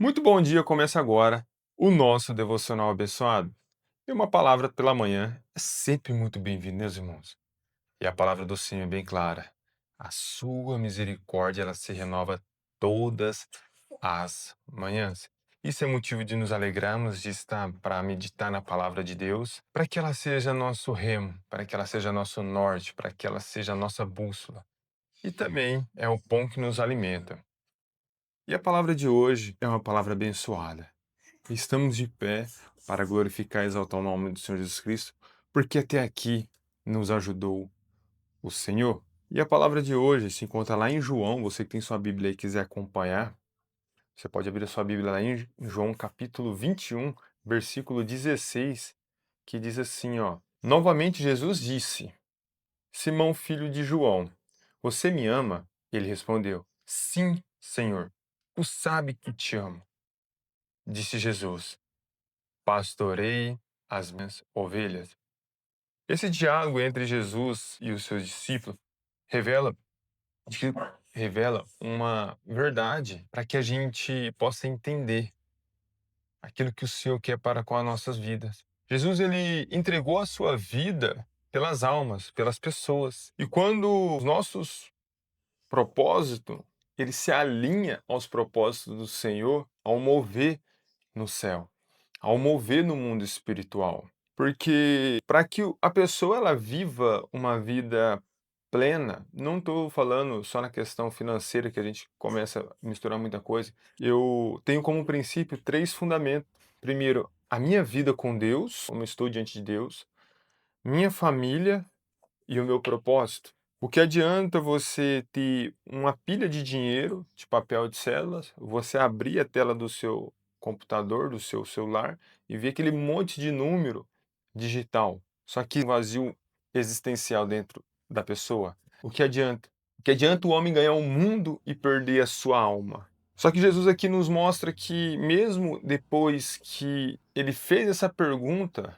Muito bom dia, começa agora o nosso devocional abençoado. E uma palavra pela manhã é sempre muito bem-vinda, meus irmãos. E a palavra do Senhor é bem clara. A sua misericórdia, ela se renova todas as manhãs. Isso é motivo de nos alegrarmos de estar para meditar na palavra de Deus, para que ela seja nosso remo, para que ela seja nosso norte, para que ela seja nossa bússola. E também é o pão que nos alimenta. E a palavra de hoje é uma palavra abençoada. Estamos de pé para glorificar e exaltar o nome do Senhor Jesus Cristo, porque até aqui nos ajudou o Senhor. E a palavra de hoje se encontra lá em João. Você que tem sua Bíblia e quiser acompanhar, você pode abrir a sua Bíblia lá em João capítulo 21, versículo 16, que diz assim, ó: Novamente Jesus disse: Simão, filho de João, você me ama? Ele respondeu: Sim, Senhor. Tu sabe que te amo. Disse Jesus: Pastorei as minhas ovelhas. Esse diálogo entre Jesus e os seus discípulos revela, que- revela uma verdade para que a gente possa entender aquilo que o Senhor quer para com as nossas vidas. Jesus, ele entregou a sua vida pelas almas, pelas pessoas. E quando os nossos propósitos, ele se alinha aos propósitos do Senhor ao mover no céu, ao mover no mundo espiritual. Porque para que a pessoa ela viva uma vida plena, não estou falando só na questão financeira que a gente começa a misturar muita coisa. Eu tenho como princípio três fundamentos. Primeiro, a minha vida com Deus, como eu estou diante de Deus, minha família e o meu propósito. O que adianta você ter uma pilha de dinheiro, de papel de células, você abrir a tela do seu computador, do seu celular e ver aquele monte de número digital, só que vazio existencial dentro da pessoa? O que adianta? O que adianta o homem ganhar o mundo e perder a sua alma? Só que Jesus aqui nos mostra que mesmo depois que ele fez essa pergunta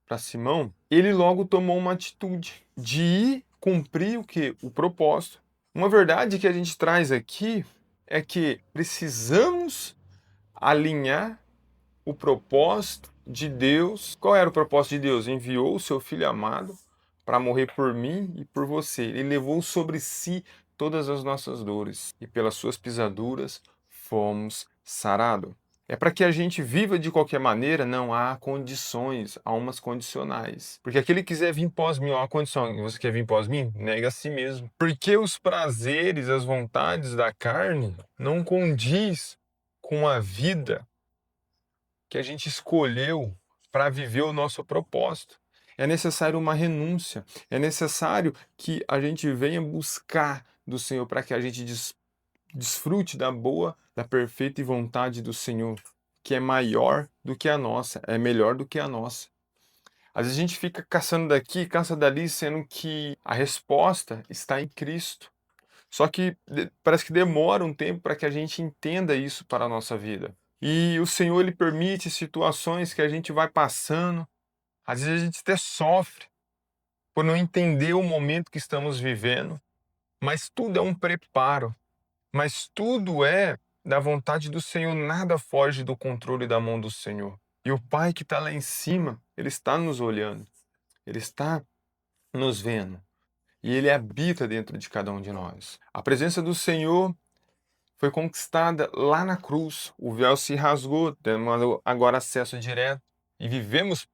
para Simão, ele logo tomou uma atitude de ir cumprir o que? O propósito. Uma verdade que a gente traz aqui é que precisamos alinhar o propósito de Deus. Qual era o propósito de Deus? Enviou o seu filho amado para morrer por mim e por você. Ele levou sobre si todas as nossas dores e pelas suas pisaduras fomos sarados. É para que a gente viva de qualquer maneira? Não, há condições, há umas condicionais. Porque aquele que quiser vir pós mim, ó, a condição, você quer vir pós mim? Nega a si mesmo. Porque os prazeres, as vontades da carne não condiz com a vida que a gente escolheu para viver o nosso propósito. É necessário uma renúncia, é necessário que a gente venha buscar do Senhor para que a gente desfrute da boa, da perfeita vontade do Senhor, que é maior do que a nossa, é melhor do que a nossa. Às vezes a gente fica caçando daqui, caça dali, sendo que a resposta está em Cristo. Só que parece que demora um tempo para que a gente entenda isso para a nossa vida. E o Senhor, ele permite situações que a gente vai passando, às vezes a gente até sofre por não entender o momento que estamos vivendo, mas tudo é um preparo, mas tudo é da vontade do Senhor, nada foge do controle da mão do Senhor. E o Pai que está lá em cima, ele está nos olhando, ele está nos vendo, e ele habita dentro de cada um de nós. A presença do Senhor foi conquistada lá na cruz. O véu se rasgou, temos agora acesso direto e vivemos,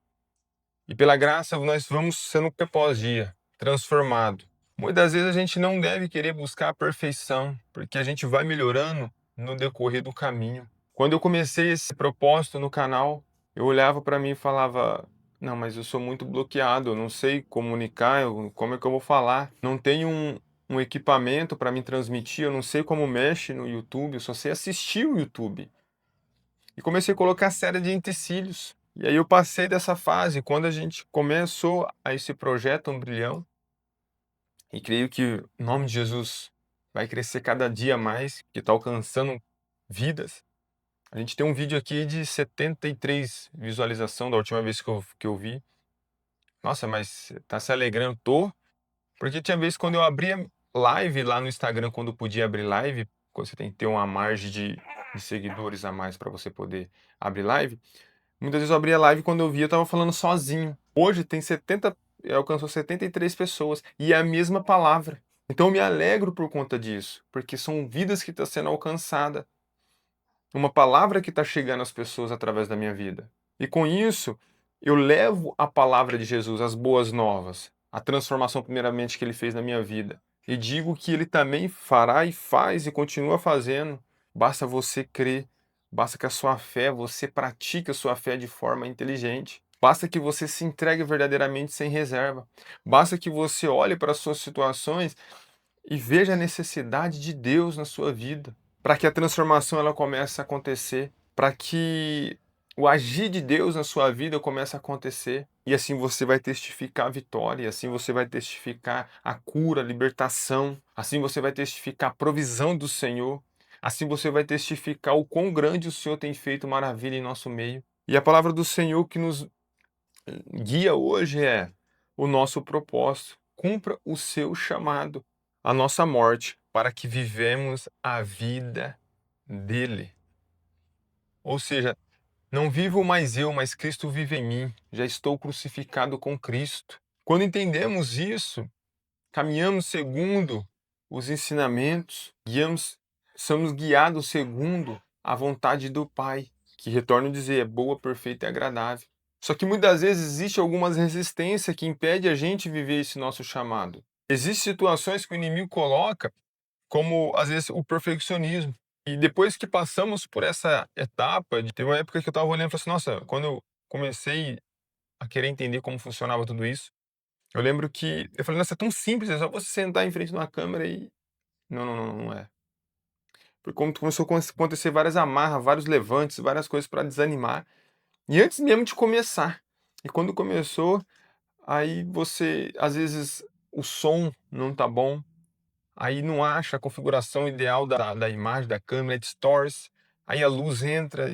e pela graça nós vamos sendo após dia transformado. Muitas vezes a gente não deve querer buscar a perfeição, porque a gente vai melhorando no decorrer do caminho. Quando eu comecei esse propósito no canal, eu olhava para mim e falava: não, mas eu sou muito bloqueado, eu não sei comunicar, como é que eu vou falar? Não tenho um equipamento para me transmitir, eu não sei como mexe no YouTube, eu só sei assistir o YouTube. E comecei a colocar série de empecilhos. E aí eu passei dessa fase, quando a gente começou a esse projeto Umbilhão, e creio que o nome de Jesus vai crescer cada dia mais, que está alcançando vidas. A gente tem um vídeo aqui de 73 visualização da última vez que eu vi. Nossa, mas tá se alegrando? Tô, porque tinha vez quando eu abria live lá no Instagram, quando podia abrir live, quando você tem que ter uma margem de de seguidores a mais para você poder abrir live. Muitas vezes eu abria live, quando eu via eu estava falando sozinho. Hoje tem 70, alcançou 73 pessoas e é a mesma palavra. Então eu me alegro por conta disso, porque são vidas que estão sendo alcançadas, uma palavra que está chegando às pessoas através da minha vida. E com isso, eu levo a palavra de Jesus, as boas novas, a transformação primeiramente que ele fez na minha vida. E digo que ele também fará e faz e continua fazendo. Basta você crer, basta que a sua fé, você pratique a sua fé de forma inteligente. Basta que você se entregue verdadeiramente sem reserva. Basta que você olhe para as suas situações e veja a necessidade de Deus na sua vida, para que a transformação ela comece a acontecer, para que o agir de Deus na sua vida comece a acontecer. E assim você vai testificar a vitória, assim você vai testificar a cura, a libertação, assim você vai testificar a provisão do Senhor, assim você vai testificar o quão grande o Senhor tem feito maravilha em nosso meio. E a palavra do Senhor que nos guia hoje é o nosso propósito. Cumpra o seu chamado, a nossa morte, para que vivemos a vida dele. Ou seja, não vivo mais eu, mas Cristo vive em mim. Já estou crucificado com Cristo. Quando entendemos isso, caminhamos segundo os ensinamentos, somos guiados segundo a vontade do Pai, que, retorno a dizer, é boa, perfeita e agradável. Só que muitas vezes existe algumas resistências que impede a gente viver esse nosso chamado. Existem situações que o inimigo coloca, como às vezes o perfeccionismo. E depois que passamos por essa etapa, teve uma época que eu estava olhando e falei assim, nossa, quando eu comecei a querer entender como funcionava tudo isso, eu lembro que eu falei: "Nossa, é tão simples, é só você sentar em frente de uma câmera e". Não, não, não, não é. Porque como começou a acontecer várias amarras, vários levantes, várias coisas para desanimar, e antes mesmo de começar. E quando começou, aí você às vezes o som não tá bom, aí não acha a configuração ideal da imagem, da câmera, distorce, aí a luz entra,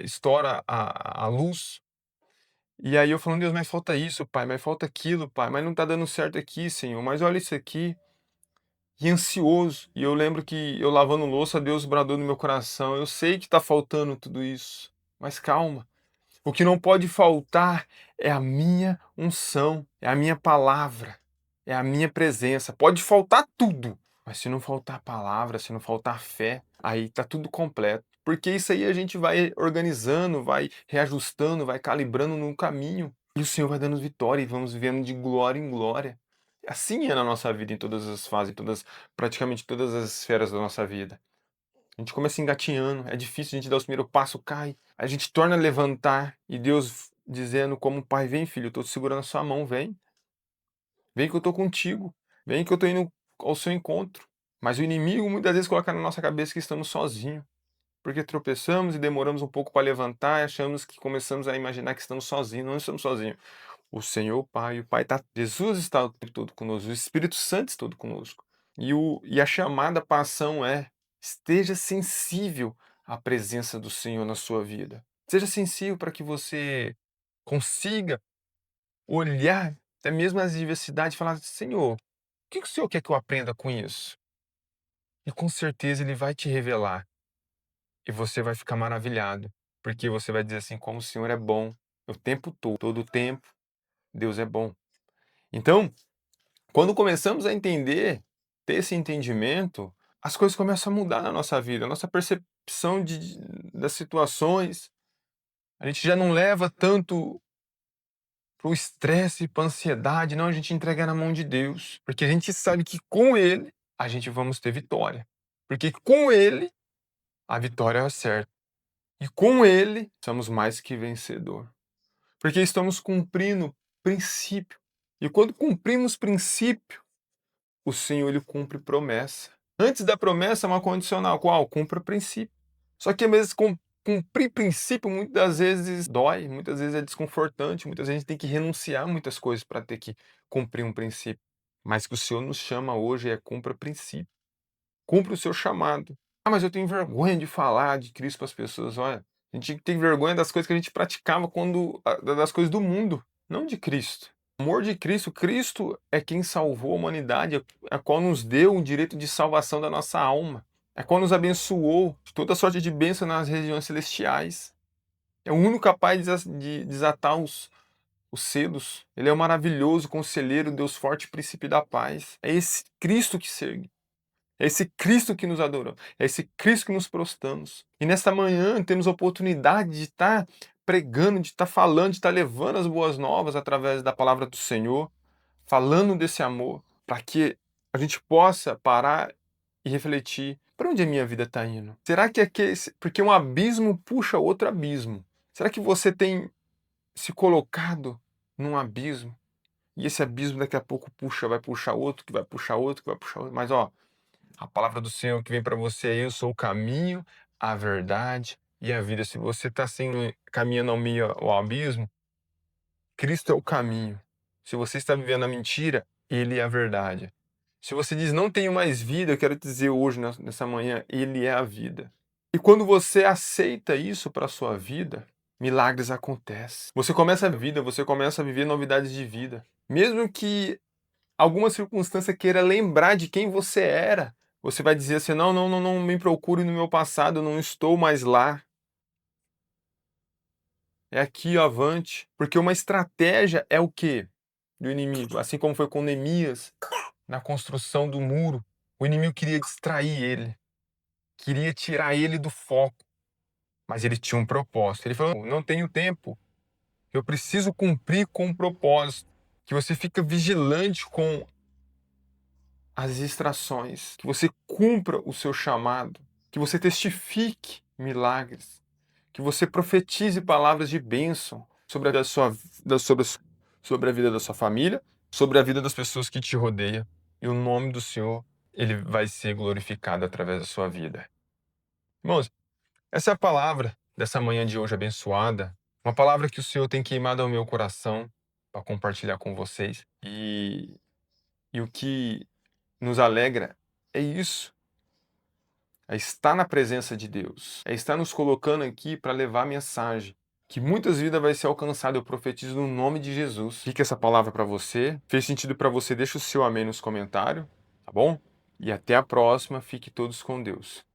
estoura a luz. E aí eu falando: "Deus, mas falta isso, pai, mas falta aquilo, pai, mas não tá dando certo aqui, Senhor, mas olha isso aqui". E ansioso. E eu lembro que eu lavando louça, Deus bradou no meu coração: "Eu sei que tá faltando tudo isso, mas calma. O que não pode faltar é a minha unção, é a minha palavra, é a minha presença. Pode faltar tudo, mas se não faltar palavra, se não faltar fé, aí tá tudo completo. Porque isso aí a gente vai organizando, vai reajustando, vai calibrando no caminho. E o Senhor vai dando vitória e vamos vivendo de glória em glória. Assim é na nossa vida, em todas as fases, em todas, praticamente todas as esferas da nossa vida. A gente começa engatinhando, é difícil, a gente dá o primeiro passo, cai. A gente torna a levantar e Deus dizendo como pai: "Vem filho, eu estou te segurando a sua mão, vem. Vem que eu estou contigo. Vem que eu estou indo ao seu encontro". Mas o inimigo muitas vezes coloca na nossa cabeça que estamos sozinhos, porque tropeçamos e demoramos um pouco para levantar e achamos que começamos a imaginar que estamos sozinhos. Não estamos sozinhos. O Senhor o Pai está, Jesus está o tempo todo conosco, o Espírito Santo está todo conosco. E a chamada para a ação é: esteja sensível à presença do Senhor na sua vida. Seja sensível para que você consiga olhar até mesmo as diversidades e falar: Senhor, o que o Senhor quer que eu aprenda com isso? E com certeza Ele vai te revelar. E você vai ficar maravilhado. Porque você vai dizer assim: como o Senhor é bom o tempo todo o tempo, Deus é bom. Então, quando começamos a entender, ter esse entendimento, as coisas começam a mudar na nossa vida, a nossa percepção das situações. A gente já não leva tanto para o estresse, para a ansiedade, não, a gente entrega na mão de Deus, porque a gente sabe que com Ele a gente vamos ter vitória, porque com Ele a vitória é certa, e com Ele somos mais que vencedor, porque estamos cumprindo princípio, e quando cumprimos princípio, o Senhor ele cumpre promessa. Antes da promessa é uma condicional, qual? Cumpra princípio. Só que às vezes cumprir princípio muitas vezes dói, muitas vezes é desconfortante, muitas vezes a gente tem que renunciar a muitas coisas para ter que cumprir um princípio. Mas que o Senhor nos chama hoje é cumpra princípio. Cumpra o seu chamado. Ah, mas eu tenho vergonha de falar de Cristo para as pessoas. Olha, a gente tem vergonha das coisas que a gente praticava das coisas do mundo, não de Cristo. O amor de Cristo, Cristo é quem salvou a humanidade, a qual nos deu o direito de salvação da nossa alma. É qual nos abençoou de toda sorte de bênção nas regiões celestiais. É o único capaz de desatar os selos. Ele é o maravilhoso conselheiro, Deus forte, príncipe da paz. É esse Cristo que segue. É esse Cristo que nos adoramos. É esse Cristo que nos prostamos. E nesta manhã temos a oportunidade de estar pregando, de estar falando, de estar levando as boas novas através da palavra do Senhor, falando desse amor, para que a gente possa parar e refletir: para onde a minha vida está indo? Será que porque um abismo puxa outro abismo? Será que você tem se colocado num abismo? E esse abismo daqui a pouco vai puxar outro, que vai puxar outro, que vai puxar outro. Mas ó, a palavra do Senhor que vem para você é: eu sou o caminho, a verdade e a vida. Se você está caminhando ao abismo, Cristo é o caminho. Se você está vivendo a mentira, Ele é a verdade. Se você diz não tenho mais vida, eu quero te dizer hoje, nessa manhã, Ele é a vida. E quando você aceita isso para a sua vida, milagres acontecem. Você começa a vida, você começa a viver novidades de vida. Mesmo que alguma circunstância queira lembrar de quem você era, você vai dizer assim: não, não, não, não me procure no meu passado, eu não estou mais lá. É aqui, ó, avante. Porque uma estratégia é o quê? Do inimigo. Assim como foi com Neemias, na construção do muro. O inimigo queria distrair ele, queria tirar ele do foco, mas ele tinha um propósito. Ele falou: não tenho tempo, eu preciso cumprir com o propósito. Que você fica vigilante com as distrações, que você cumpra o seu chamado, que você testifique milagres, que você profetize palavras de bênção sobre sobre a vida da sua família, sobre a vida das pessoas que te rodeiam. E o nome do Senhor, ele vai ser glorificado através da sua vida. Irmãos, essa é a palavra dessa manhã de hoje abençoada, uma palavra que o Senhor tem queimado ao meu coração para compartilhar com vocês. E o que nos alegra é isso, é estar na presença de Deus, é estar nos colocando aqui para levar a mensagem, que muitas vidas vai ser alcançada. Eu profetizo no nome de Jesus. Fica essa palavra para você. Fez sentido para você? Deixa o seu amém nos comentários, tá bom? E até a próxima. Fique todos com Deus.